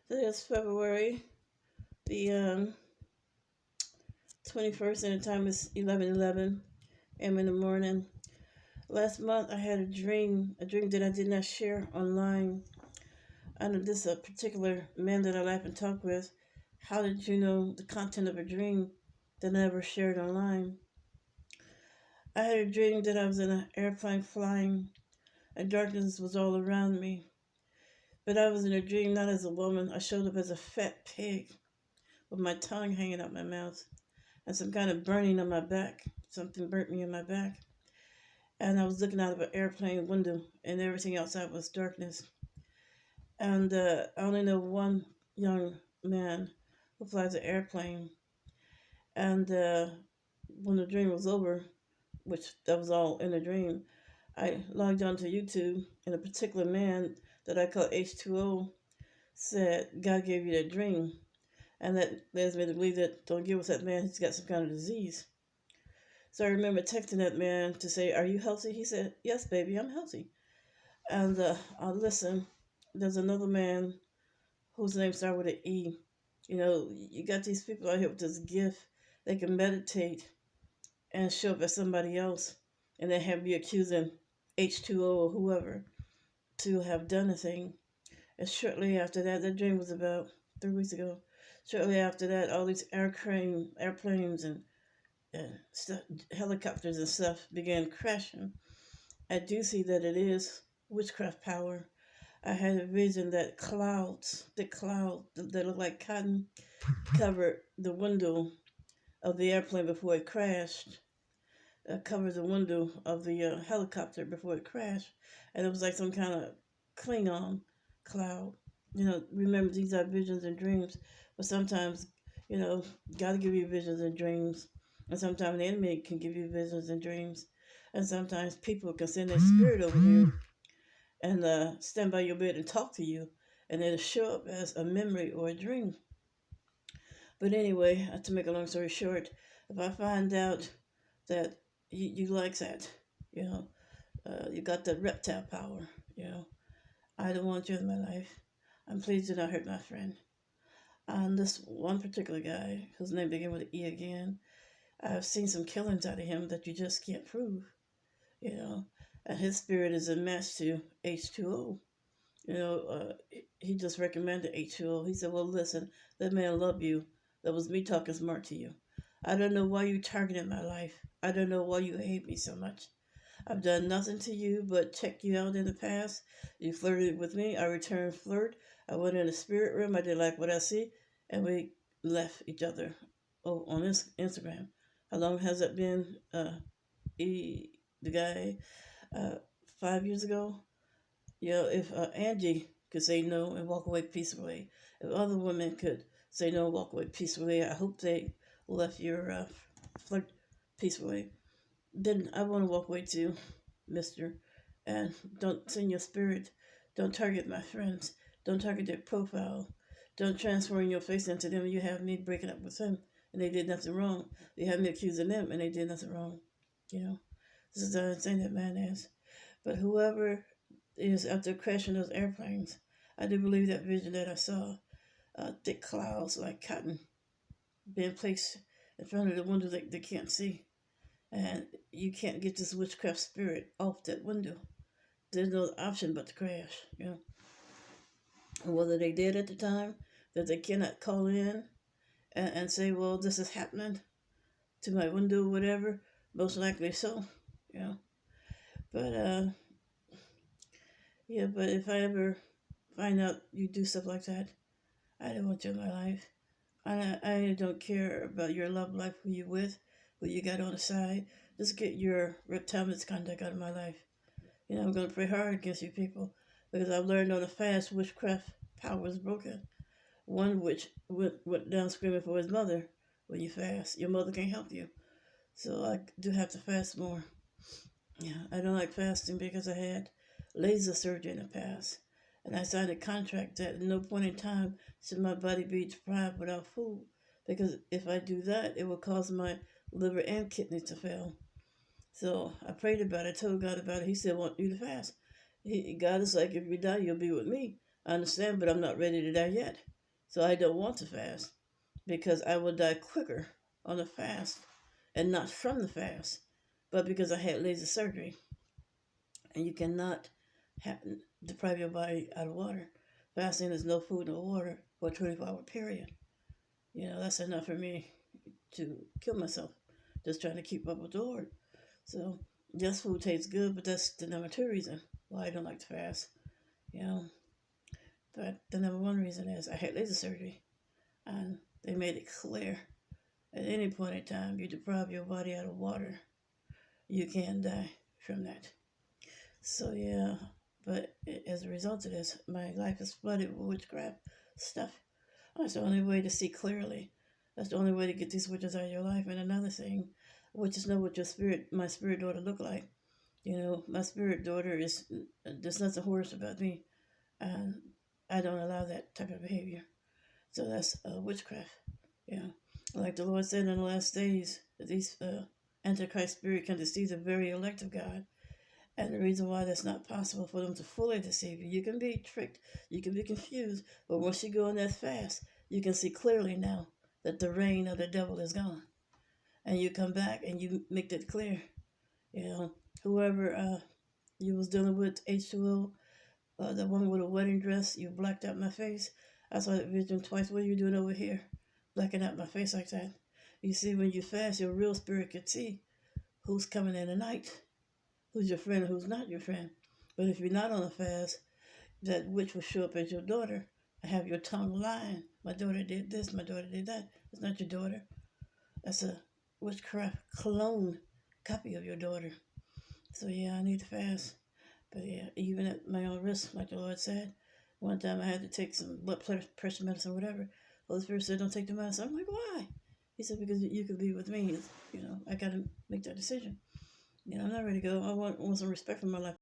Today is February the 21st, and the time is 11:11 a.m. in the morning. Last month, I had a dream that I did not share online. I know this a particular man that I laugh and talk with. How did you know the content of a dream that I never shared online? I had a dream that I was in an airplane flying, and darkness was all around me. But I was in a dream not as a woman. I showed up as a fat pig with my tongue hanging out my mouth and some kind of burning on my back. Something burnt me in my back. And I was looking out of an airplane window, and everything outside was darkness. And I only know one young man who flies an airplane. And when the dream was over, which that was all in a dream, I logged onto YouTube, and a particular man that I call H2O said, God gave you that dream. And that leads me to believe that don't give us that man, he's got some kind of disease. So I remember texting that man to say, Are you healthy? He said, Yes, baby, I'm healthy. And I listened. There's another man whose name started with an E. You know, you got these people out here with this gift. They can meditate and show up as somebody else, and they have you accusing H2O or whoever to have done a thing. And shortly after that, that dream was about 3 weeks ago. Shortly after that, all these airplanes and stuff, helicopters and stuff began crashing. I do see that it is witchcraft power. I had a vision that the cloud that looked like cotton, covered the window of the airplane before it crashed. Covered the window of the helicopter before it crashed, and it was like some kind of Klingon cloud. You know, remember these are visions and dreams, but sometimes, you know, God give you visions and dreams, and sometimes the enemy can give you visions and dreams, and sometimes people can send their spirit over you and stand by your bed and talk to you, and it'll show up as a memory or a dream. But anyway, to make a long story short, if I find out that you like that, you know, you got that reptile power, you know, I don't want you in my life. I'm pleased do not hurt my friend. And this one particular guy, whose name began with an E again, I've seen some killings out of him that you just can't prove, you know. And his spirit is a match to H2O. You know, he just recommended H2O. He said, well, listen, that man loved you. That was me talking smart to you. I don't know why you targeted my life. I don't know why you hate me so much. I've done nothing to you but check you out in the past. You flirted with me. I returned flirt. I went in the spirit room. I didn't like what I see. And we left each other on Instagram. How long has that been? The guy, uh, 5 years ago? You know, if Angie could say no and walk away peacefully, if other women could say no and walk away peacefully, I hope they left your flirt peacefully. Then I want to walk away too, mister. And don't send your spirit. Don't target my friends. Don't target their profile. Don't transfer your face into them. You have me breaking up with them, and they did nothing wrong. You have me accusing them, and they did nothing wrong. You know, this is the thing that man is. But whoever is after crashing those airplanes, I do believe that vision that I saw, thick clouds like cotton being placed in front of the window that they can't see. And you can't get this witchcraft spirit off that window. There's no option but to crash, you know. And whether they did at the time, that they cannot call in and say, well, this is happening to my window or whatever, most likely so, you know. But, yeah, but if I ever find out you do stuff like that, I don't want you in my life. I don't care about your love life, who you with, who you got on the side. Just get your reptile misconduct out of my life. You know, I'm going to pray hard against you people because I've learned on the fast witchcraft power is broken. One witch went down screaming for his mother when you fast. Your mother can't help you. So I do have to fast more. Yeah, I don't like fasting because I had laser surgery in the past. And I signed a contract that at no point in time should my body be deprived without food. Because if I do that, it will cause my liver and kidneys to fail. So I prayed about it, told God about it. He said, I want you to fast. God is like, if you die, you'll be with me. I understand, but I'm not ready to die yet. So I don't want to fast because I will die quicker on the fast, and not from the fast, but because I had laser surgery. And you cannot have, deprive your body out of water. Fasting is no food, no water for a 24-hour period. That's enough for me to kill myself just trying to keep up with the Lord. So, yes, food tastes good, but that's the number two reason why I don't like to fast. You know, but the number one reason is I had laser surgery, and they made it clear at any point in time you deprive your body out of water, you can die from that. So, yeah, but as a result of this, my life is flooded with witchcraft stuff. That's the only way to see clearly. That's the only way to get these witches out of your life. And another thing, witches know what my spirit daughter look like. My spirit daughter there's nothing horse about me, and I don't allow that type of behavior. So that's witchcraft. Yeah, like the Lord said in the last days, that these Antichrist spirit can deceive the very elect of God. And the reason why that's not possible for them to fully deceive you. You can be tricked, you can be confused, but once you go on that fast, you can see clearly now that the reign of the devil is gone. And you come back and you make that clear. Whoever you was dealing with, H2O, the woman with a wedding dress, you blacked out my face. I saw that vision twice. What are you doing over here? Blacking out my face like that. You see, when you fast, your real spirit can see who's coming in the night, who's your friend and who's not your friend. But if you're not on a fast, that witch will show up as your daughter and have your tongue lying. My daughter did this, my daughter did that. It's not your daughter. That's a witchcraft clone copy of your daughter. So yeah, I need to fast. But yeah, even at my own risk, like the Lord said. One time I had to take some blood pressure medicine or whatever. Holy Spirit said, don't take the medicine. I'm like, why? He said, because you could be with me. I got to make that decision. I'm not ready to go. I want some respect for my life.